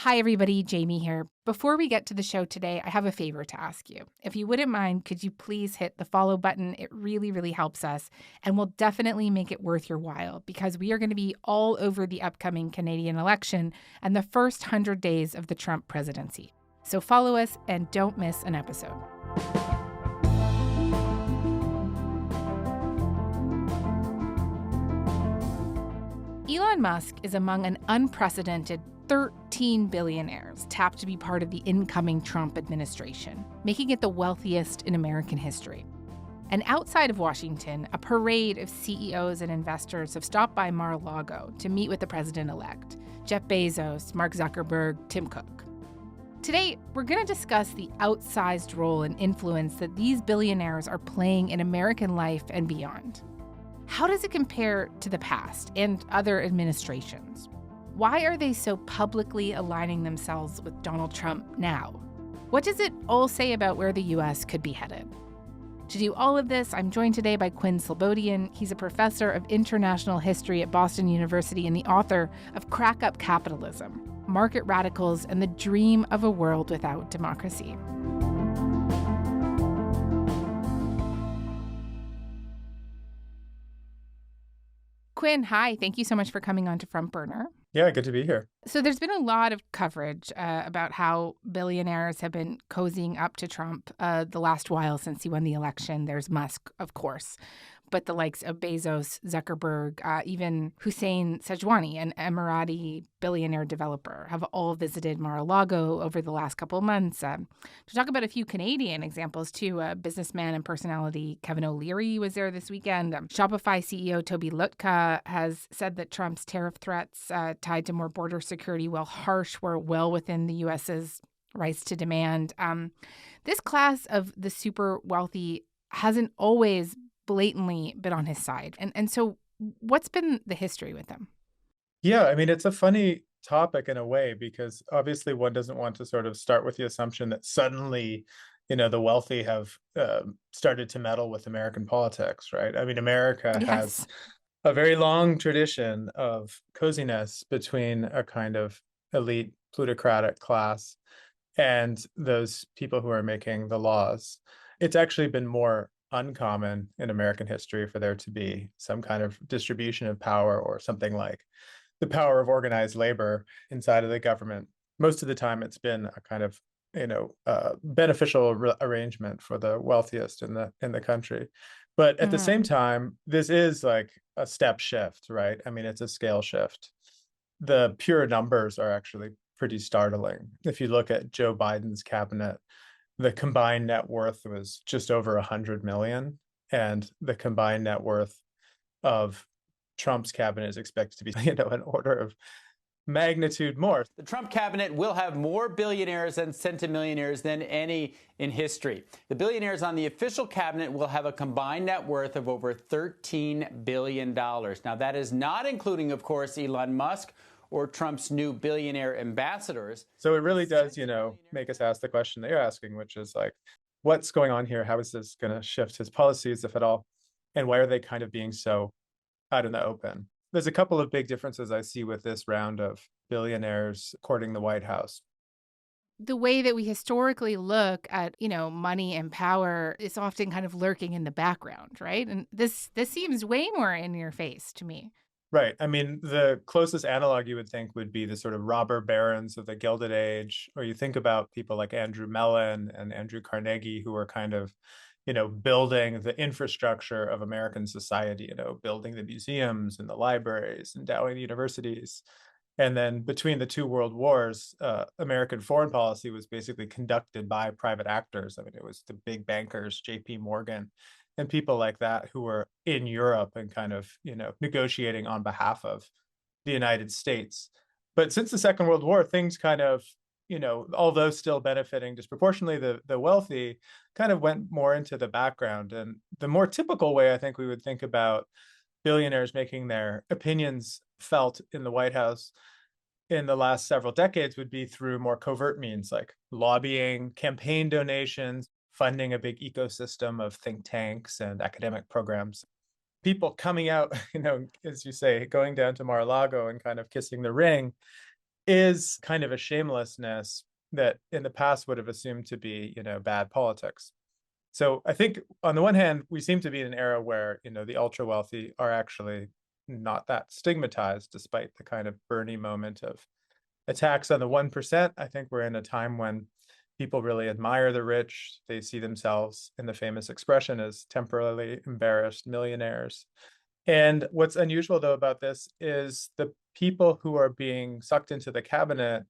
Hi, everybody. Jamie here. Before we get to the show today, I have a favor to ask you. If you wouldn't mind, could you please hit the follow button? It really, really helps us and will definitely make it worth your while because we are going to be all over the upcoming Canadian election and the first 100 days of the Trump presidency. So follow us and don't miss an episode. Elon Musk is among an unprecedented 13 billionaires tapped to be part of the incoming Trump administration, making it the wealthiest in American history. And outside of Washington, a parade of CEOs and investors have stopped by Mar-a-Lago to meet with the president-elect, Jeff Bezos, Mark Zuckerberg, Tim Cook. Today, we're going to discuss the outsized role and influence that these billionaires are playing in American life and beyond. How does it compare to the past and other administrations? Why are they so publicly aligning themselves with Donald Trump now? What does it all say about where the U.S. could be headed? To do all of this, I'm joined today by Quinn Slobodian. He's a professor of international history at Boston University and the author of Crack Up Capitalism, Market Radicals, and the Dream of a World Without Democracy. Quinn, hi. Thank you so much for coming on to Front Burner. Yeah, good to be here. So there's been a lot of coverage about how billionaires have been cozying up to Trump the last while since he won the election. There's Musk, of course, but the likes of Bezos, Zuckerberg, even Hussein Sajwani, an Emirati billionaire developer, have all visited Mar-a-Lago over the last couple of months. To talk about a few Canadian examples, too, businessman and personality Kevin O'Leary was there this weekend. Shopify CEO Toby Lutka has said that Trump's tariff threats tied to more border security, while harsh, were well within the U.S.'s rights to demand. This class of the super wealthy hasn't always blatantly been on his side. And so what's been the history with them? Yeah, I mean, it's a funny topic in a way, because obviously one doesn't want to sort of start with the assumption that suddenly, the wealthy have started to meddle with American politics, right? I mean, America has Yes. a very long tradition of coziness between a kind of elite plutocratic class and those people who are making the laws. It's actually been more uncommon in American history for there to be some kind of distribution of power or something like the power of organized labor inside of the government. Most of the time, it's been a kind of beneficial arrangement for the wealthiest in the country. But at the same time, this is like a step shift, right? I mean, it's a scale shift. The pure numbers are actually pretty startling. If you look at Joe Biden's cabinet, the combined net worth was just over 100 million, and the combined net worth of Trump's cabinet is expected to be, an order of magnitude more. The Trump cabinet will have more billionaires and centimillionaires than any in history. The billionaires on the official cabinet will have a combined net worth of over $13 billion. Now, that is not including, of course, Elon Musk or Trump's new billionaire ambassadors. So it really does, make us ask the question that you're asking, which is like, what's going on here? How is this going to shift his policies, if at all? And why are they kind of being so out in the open? There's a couple of big differences I see with this round of billionaires courting the White House. The way that we historically look at, money and power is often kind of lurking in the background, right? And this seems way more in your face to me. Right. I mean, the closest analog you would think would be the sort of robber barons of the Gilded Age, or you think about people like Andrew Mellon and Andrew Carnegie, who were kind of, building the infrastructure of American society, building the museums and the libraries, endowing the universities. And then between the two world wars, American foreign policy was basically conducted by private actors. I mean, it was the big bankers, J.P. Morgan, and people like that who were in Europe and kind of, negotiating on behalf of the United States. But since the Second World War, things kind of, although still benefiting disproportionately the wealthy, kind of went more into the background. And the more typical way I think we would think about billionaires making their opinions felt in the White House in the last several decades would be through more covert means like lobbying, campaign donations, funding a big ecosystem of think tanks and academic programs. People coming out, as you say, going down to Mar-a-Lago and kind of kissing the ring is kind of a shamelessness that in the past would have assumed to be, bad politics. So I think on the one hand, we seem to be in an era where, the ultra wealthy are actually not that stigmatized, despite the kind of Bernie moment of attacks on the 1%. I think we're in a time when people really admire the rich. They see themselves in the famous expression as temporarily embarrassed millionaires. And what's unusual, though, about this is the people who are being sucked into the cabinet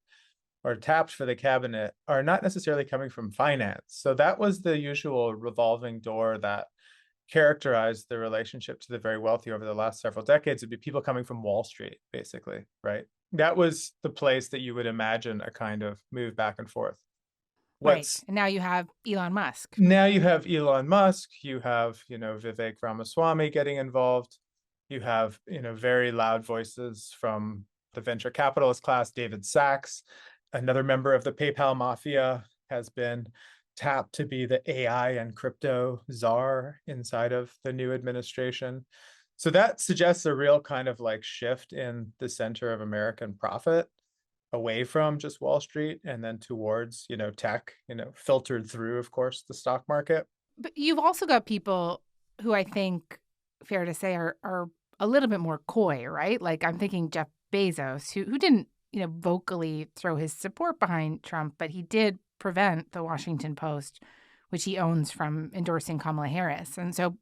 or tapped for the cabinet are not necessarily coming from finance. So that was the usual revolving door that characterized the relationship to the very wealthy over the last several decades. It'd be people coming from Wall Street, basically, right? That was the place that you would imagine a kind of move back and forth. Right. And now you have Elon Musk. Now you have Elon Musk, you have, Vivek Ramaswamy getting involved. You have, very loud voices from the venture capitalist class. David Sachs, another member of the PayPal mafia, has been tapped to be the AI and crypto czar inside of the new administration. So that suggests a real kind of like shift in the center of American profit away from just Wall Street and then towards, tech, filtered through, of course, the stock market. But you've also got people who I think, fair to say, are a little bit more coy, right? Like I'm thinking Jeff Bezos, who didn't, vocally throw his support behind Trump, but he did prevent the Washington Post, which he owns, from endorsing Kamala Harris. And so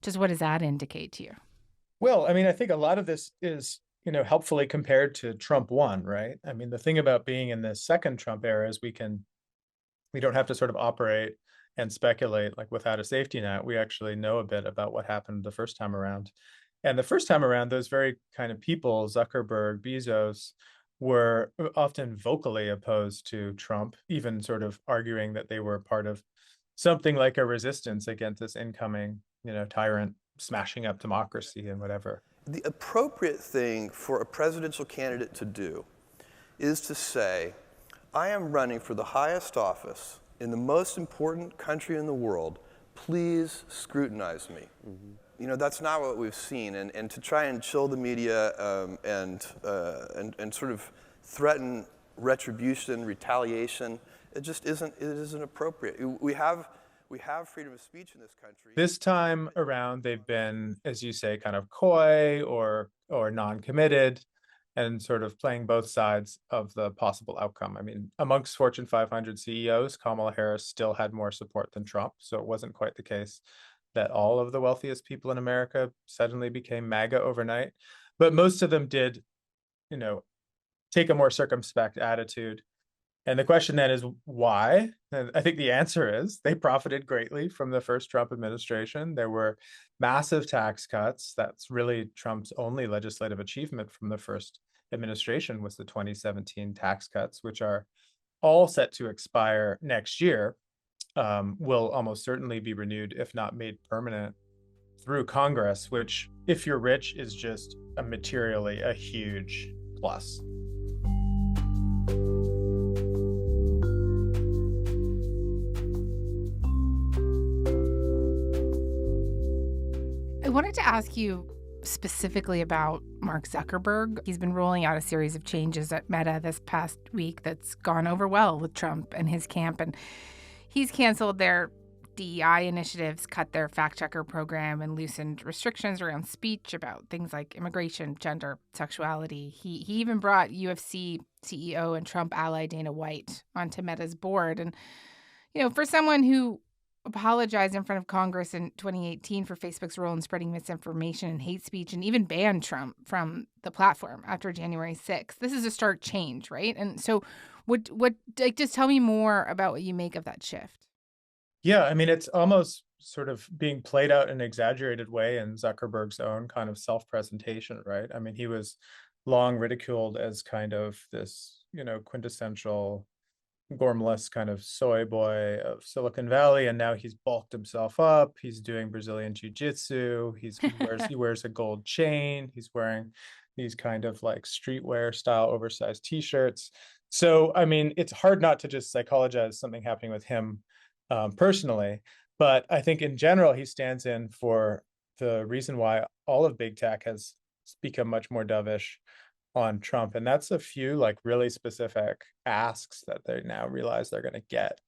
just what does that indicate to you? Well, I mean, I think a lot of this is, helpfully compared to Trump 1, right? I mean, the thing about being in the second Trump era is we don't have to sort of operate and speculate like without a safety net. We actually know a bit about what happened the first time around. And the first time around, those very kind of people, Zuckerberg, Bezos, were often vocally opposed to Trump, even sort of arguing that they were part of something like a resistance against this incoming, tyrant smashing up democracy and whatever. The appropriate thing for a presidential candidate to do is to say, I am running for the highest office in the most important country in the world. Please scrutinize me. Mm-hmm. That's not what we've seen. And to try and chill the media and sort of threaten retribution, retaliation, it isn't appropriate. We have freedom of speech in this country. This time around, they've been, as you say, kind of coy or non-committed and sort of playing both sides of the possible outcome. I mean, amongst Fortune 500 CEOs, Kamala Harris still had more support than Trump. So it wasn't quite the case that all of the wealthiest people in America suddenly became MAGA overnight. But most of them did, take a more circumspect attitude. And the question then is why? And I think the answer is they profited greatly from the first Trump administration. There were massive tax cuts. That's really Trump's only legislative achievement from the first administration was the 2017 tax cuts, which are all set to expire next year, will almost certainly be renewed, if not made permanent, through Congress, which, if you're rich, is just a huge plus. I wanted to ask you specifically about Mark Zuckerberg. He's been rolling out a series of changes at Meta this past week that's gone over well with Trump and his camp. And he's canceled their DEI initiatives, cut their fact-checker program, and loosened restrictions around speech about things like immigration, gender, sexuality. He even brought UFC CEO and Trump ally Dana White onto Meta's board. And, for someone who apologized in front of Congress in 2018 for Facebook's role in spreading misinformation and hate speech, and even banned Trump from the platform after January 6th. This is a stark change, right? And so just tell me more about what you make of that shift. Yeah, I mean, it's almost sort of being played out in an exaggerated way in Zuckerberg's own kind of self-presentation, right? I mean, he was long ridiculed as kind of this, quintessential gormless kind of soy boy of Silicon Valley, and now he's bulked himself up. He's doing Brazilian jiu-jitsu. He wears a gold chain. He's wearing these kind of like streetwear style oversized t-shirts. So, I mean, it's hard not to just psychologize something happening with him personally, but I think in general, he stands in for the reason why all of big tech has become much more dovish on Trump. And that's a few like really specific asks that they now realize they're going to get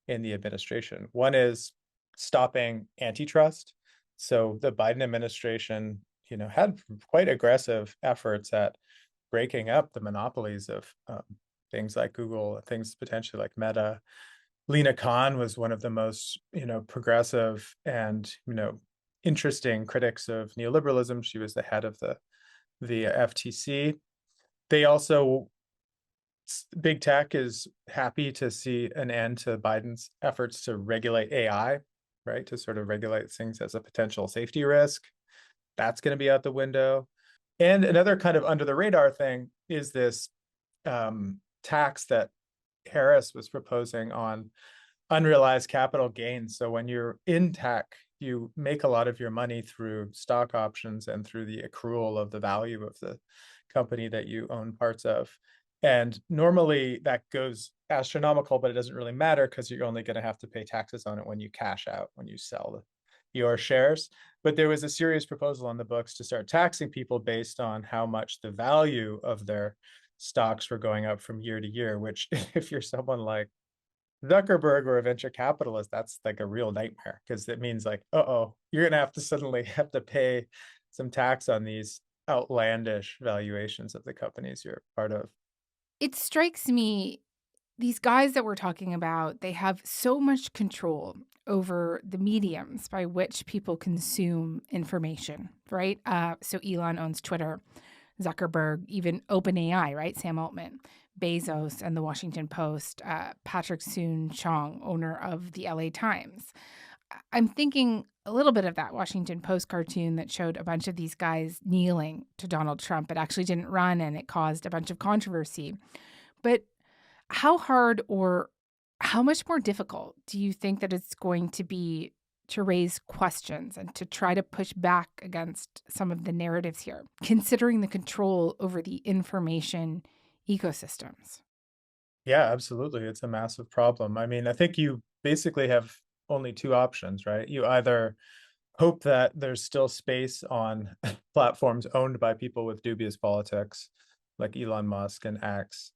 in the administration. One is stopping antitrust. So the Biden administration, had quite aggressive efforts at breaking up the monopolies of things like Google, things potentially like Meta. Lena Khan was one of the most, progressive and, interesting critics of neoliberalism. She was the head of the FTC. They also, big tech is happy to see an end to Biden's efforts to regulate AI, right? To sort of regulate things as a potential safety risk. That's going to be out the window. And another kind of under the radar thing is this tax that Harris was proposing on unrealized capital gains. So when you're in tech, you make a lot of your money through stock options and through the accrual of the value of the company that you own parts of. And normally that goes astronomical, but it doesn't really matter because you're only going to have to pay taxes on it when you cash out, when you sell your shares. But there was a serious proposal on the books to start taxing people based on how much the value of their stocks were going up from year to year, which if you're someone like Zuckerberg or a venture capitalist, that's like a real nightmare, because it means like, you're going to have to suddenly have to pay some tax on these outlandish valuations of the companies you're part of. It strikes me, these guys that we're talking about, they have so much control over the mediums by which people consume information, right? So Elon owns Twitter, Zuckerberg, even OpenAI, right? Sam Altman, Bezos and the Washington Post, Patrick Soon-Chong, owner of the LA Times. I'm thinking a little bit of that Washington Post cartoon that showed a bunch of these guys kneeling to Donald Trump. It actually didn't run and it caused a bunch of controversy. But how hard or how much more difficult do you think that it's going to be to raise questions and to try to push back against some of the narratives here, considering the control over the information ecosystems? Yeah, absolutely. It's a massive problem. I mean, I think you basically have only two options, right? You either hope that there's still space on platforms owned by people with dubious politics, like Elon Musk and X,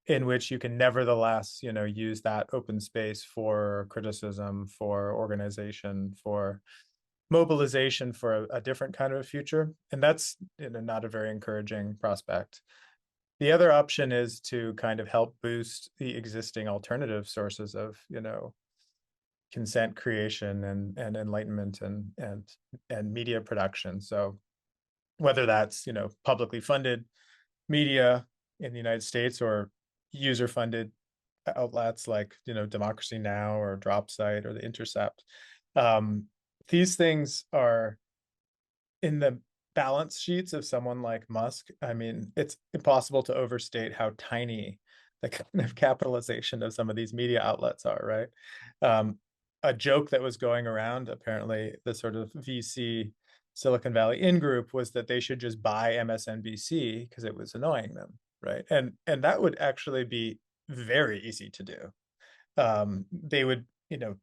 in which you can nevertheless, use that open space for criticism, for organization, for mobilization for a different kind of a future. And that's not a very encouraging prospect. The other option is to kind of help boost the existing alternative sources of, consent creation and enlightenment and media production. So whether that's, publicly funded media in the United States or user-funded outlets like, Democracy Now! Or Dropsite or The Intercept. These things are in the balance sheets of someone like Musk. I mean, it's impossible to overstate how tiny the kind of capitalization of some of these media outlets are, right? A joke that was going around, apparently, the sort of VC Silicon Valley in-group, was that they should just buy MSNBC because it was annoying them, right? And that would actually be very easy to do. They would,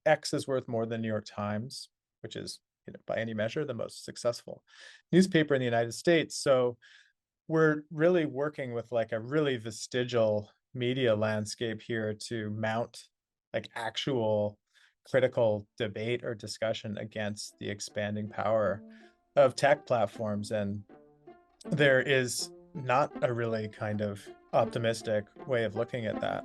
X is worth more than New York Times, which is, by any measure, the most successful newspaper in the United States. So we're really working with like a really vestigial media landscape here to mount like actual critical debate or discussion against the expanding power of tech platforms. And there is not a really kind of optimistic way of looking at that.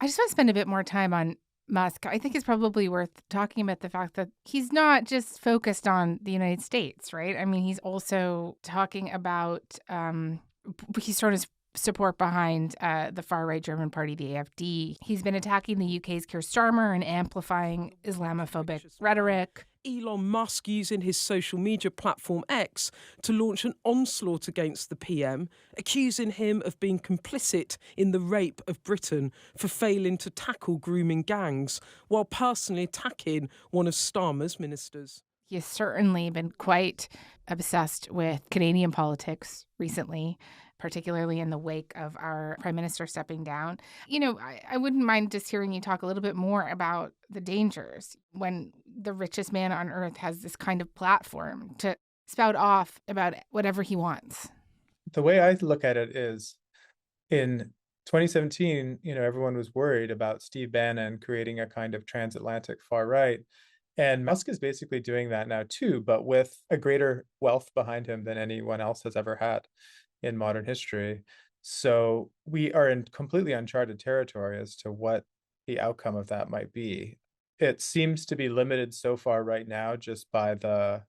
I just want to spend a bit more time on Musk. I think it's probably worth talking about the fact that he's not just focused on the United States, right? I mean, he's also talking about, he's thrown his support behind the far-right German party, the AfD. He's been attacking the UK's Keir Starmer and amplifying Islamophobic rhetoric. Elon Musk using his social media platform X to launch an onslaught against the PM, accusing him of being complicit in the rape of Britain for failing to tackle grooming gangs, while personally attacking one of Starmer's ministers. He has certainly been quite obsessed with Canadian politics recently, particularly in the wake of our prime minister stepping down. I wouldn't mind just hearing you talk a little bit more about the dangers when the richest man on earth has this kind of platform to spout off about whatever he wants. The way I look at it is, in 2017, everyone was worried about Steve Bannon creating a kind of transatlantic far right. And Musk is basically doing that now too, but with a greater wealth behind him than anyone else has ever had in modern history. So we are in completely uncharted territory as to what the outcome of that might be. It seems to be limited so far right now just by the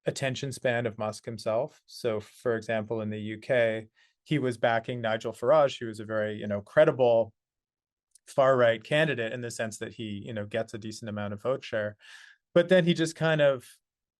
attention span of Musk himself. So, for example, in the UK, he was backing Nigel Farage, who was a very, credible far-right candidate in the sense that he, gets a decent amount of vote share. But then he just kind of,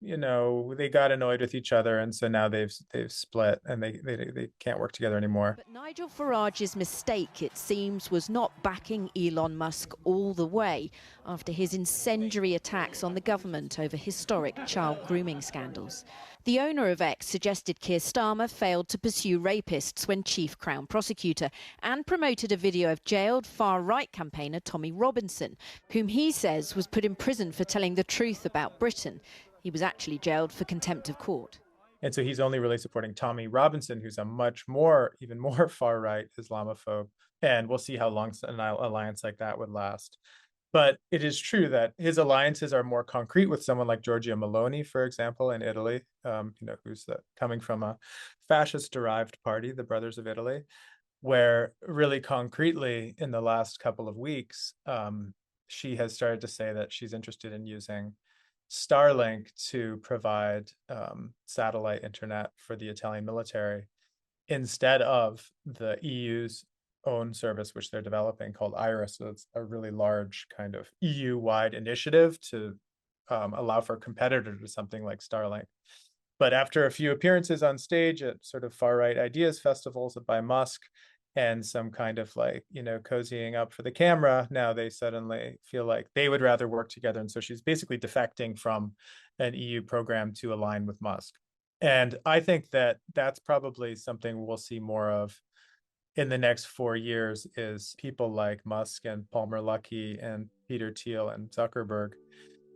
they got annoyed with each other, and so now they've split, and they can't work together anymore. But Nigel Farage's mistake, it seems, was not backing Elon Musk all the way after his incendiary attacks on the government over historic child grooming scandals. The owner of X suggested Keir Starmer failed to pursue rapists when chief Crown prosecutor, and promoted a video of jailed far-right campaigner Tommy Robinson, whom he says was put in prison for telling the truth about Britain. He was actually jailed for contempt of court. And so he's only really supporting Tommy Robinson, who's a even more far-right Islamophobe. And we'll see how long an alliance like that would last. But it is true that his alliances are more concrete with someone like Giorgia Meloni, for example, in Italy, who's coming from a fascist-derived party, the Brothers of Italy, where really concretely in the last couple of weeks, she has started to say that she's interested in using Starlink to provide satellite internet for the Italian military instead of the EU's own service, which they're developing, called Iris. So it's a really large kind of EU-wide initiative to allow for a competitor to something like Starlink. But after a few appearances on stage at sort of far-right ideas festivals by Musk and some kind of cozying up for the camera, now they suddenly feel like they would rather work together. And so she's basically defecting from an EU program to align with Musk. And I think that that's probably something we'll see more of in the next 4 years, is people like Musk and Palmer Luckey and Peter Thiel and Zuckerberg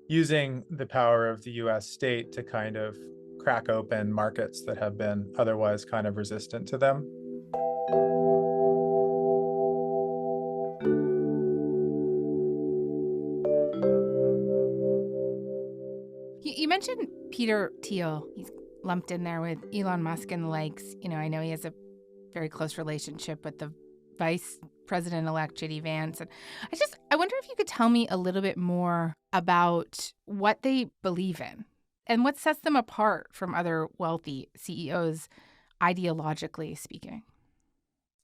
using the power of the US state to kind of crack open markets that have been otherwise kind of resistant to them. You mentioned Peter Thiel. He's lumped in there with Elon Musk and the likes. I know he has a very close relationship with the Vice President-elect J.D. Vance. And I wonder if you could tell me a little bit more about what they believe in and what sets them apart from other wealthy CEOs, ideologically speaking.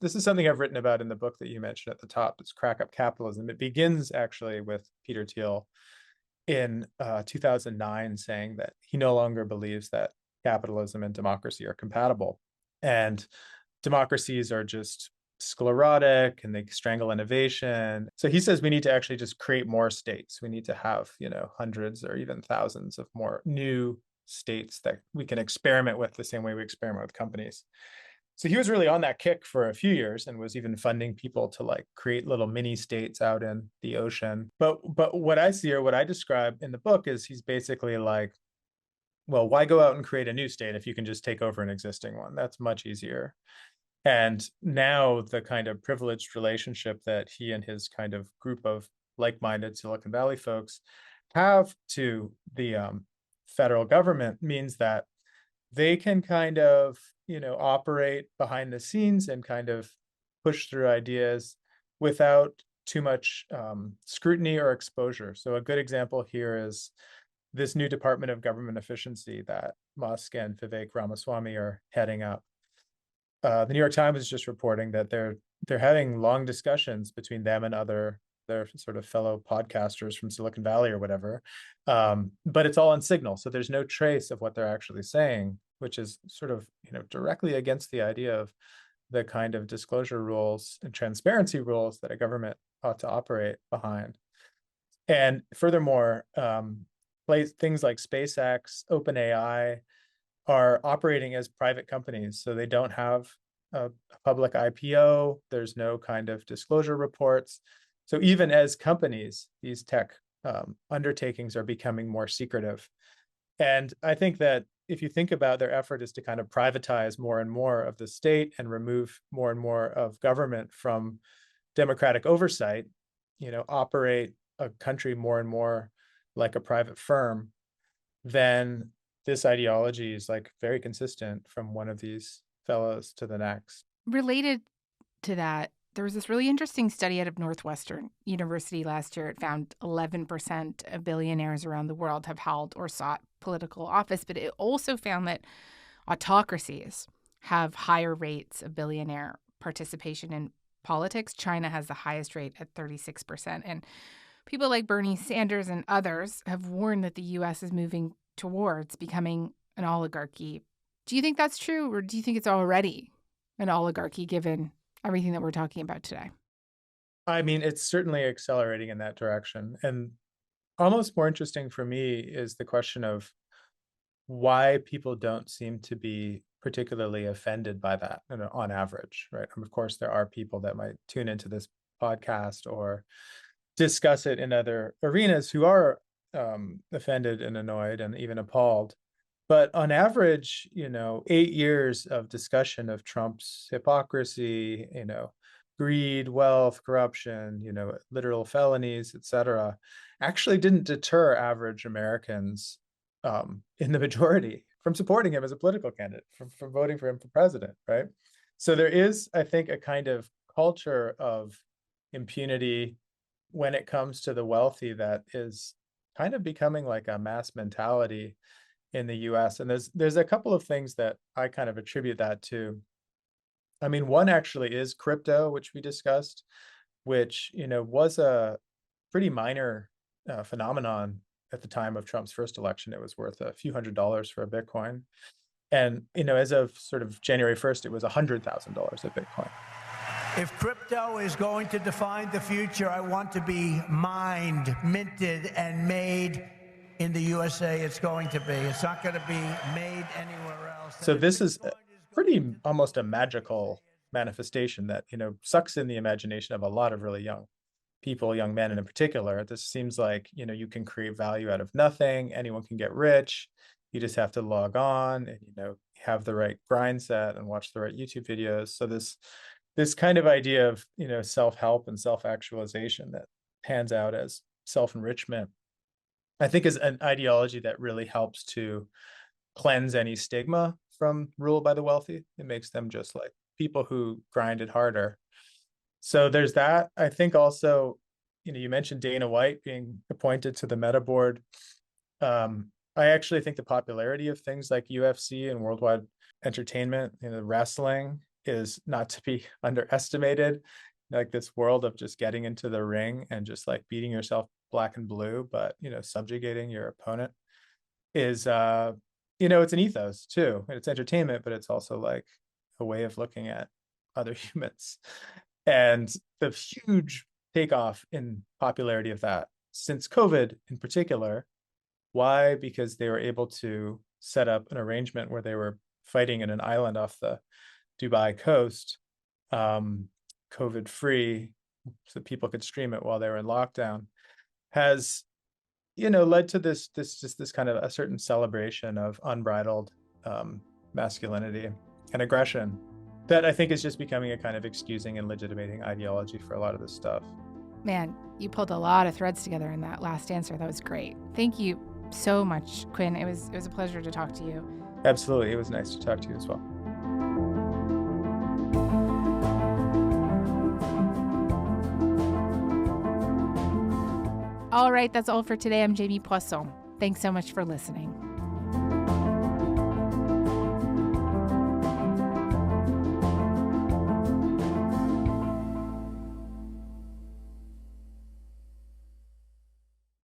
This is something I've written about in the book that you mentioned at the top. It's Crack Up Capitalism. It begins actually with Peter Thiel in 2009 saying that he no longer believes that capitalism and democracy are compatible. And democracies are just sclerotic and they strangle innovation. So he says we need to actually just create more states. We need to have, hundreds or even thousands of more new states that we can experiment with the same way we experiment with companies. So he was really on that kick for a few years and was even funding people to create little mini states out in the ocean. But what I see, or what I describe in the book, is he's basically like, well, why go out and create a new state if you can just take over an existing one? That's much easier. And now the kind of privileged relationship that he and his kind of group of like-minded Silicon Valley folks have to the federal government means that they can kind of, operate behind the scenes and kind of push through ideas without too much scrutiny or exposure. So a good example here is this new Department of Government Efficiency that Musk and Vivek Ramaswamy are heading up. The New York Times is just reporting that they're having long discussions between them and their sort of fellow podcasters from Silicon Valley or whatever, but it's all on Signal, so there's no trace of what they're actually saying, which is sort of directly against the idea of the kind of disclosure rules and transparency rules that a government ought to operate behind. And furthermore, things like SpaceX, OpenAI are operating as private companies. So they don't have a public IPO. There's no kind of disclosure reports. So even as companies, these tech undertakings are becoming more secretive. And I think that if you think about their effort is to kind of privatize more and more of the state and remove more and more of government from democratic oversight, operate a country more and more like a private firm, then this ideology is like very consistent from one of these fellows to the next. Related to that, there was this really interesting study out of Northwestern University last year. It found 11% of billionaires around the world have held or sought political office, but it also found that autocracies have higher rates of billionaire participation in politics. China has the highest rate at 36%. And people like Bernie Sanders and others have warned that the U.S. is moving towards becoming an oligarchy. Do you think that's true, or do you think it's already an oligarchy given everything that we're talking about today? I mean, it's certainly accelerating in that direction. And almost more interesting for me is the question of why people don't seem to be particularly offended by that on average, right? And of course, there are people that might tune into this podcast or discuss it in other arenas who are offended and annoyed and even appalled. But on average, 8 years of discussion of Trump's hypocrisy, greed, wealth, corruption, literal felonies, et cetera, actually didn't deter average Americans in the majority from supporting him as a political candidate, from voting for him for president, right? So there is, I think, a kind of culture of impunity when it comes to the wealthy that is kind of becoming like a mass mentality in the US. And there's a couple of things that I kind of attribute that to. I mean, one actually is crypto, which we discussed, which, was a pretty minor phenomenon at the time of Trump's first election. It was worth a few $100s for a Bitcoin. And, as of sort of January 1st, it was $100,000 a Bitcoin. If crypto is going to define the future, I want to be mined, minted, and made in the USA. It's going to be. It's not going to be made anywhere else. So this is pretty almost a magical manifestation that, sucks in the imagination of a lot of really young people, young men in particular. This seems like, you can create value out of nothing. Anyone can get rich. You just have to log on and, have the right grind set and watch the right YouTube videos. So this kind of idea of, self-help and self-actualization that pans out as self-enrichment, I think is an ideology that really helps to cleanse any stigma from rule by the wealthy. It makes them just like people who grinded harder. So there's that. I think also, you mentioned Dana White being appointed to the Meta board. I actually think the popularity of things like UFC and worldwide entertainment, wrestling is not to be underestimated. Like this world of just getting into the ring and just like beating yourself black and blue, but, subjugating your opponent is, it's an ethos too. And it's entertainment, but it's also like a way of looking at other humans. And the huge takeoff in popularity of that since COVID in particular. Why? Because they were able to set up an arrangement where they were fighting in an island off the Dubai coast, COVID-free, so people could stream it while they were in lockdown, has, led to this kind of a certain celebration of unbridled masculinity and aggression that I think is just becoming a kind of excusing and legitimating ideology for a lot of this stuff. Man, you pulled a lot of threads together in that last answer. That was great. Thank you so much, Quinn. It was a pleasure to talk to you. Absolutely. It was nice to talk to you as well. All right, that's all for today. I'm Jamie Poisson. Thanks so much for listening.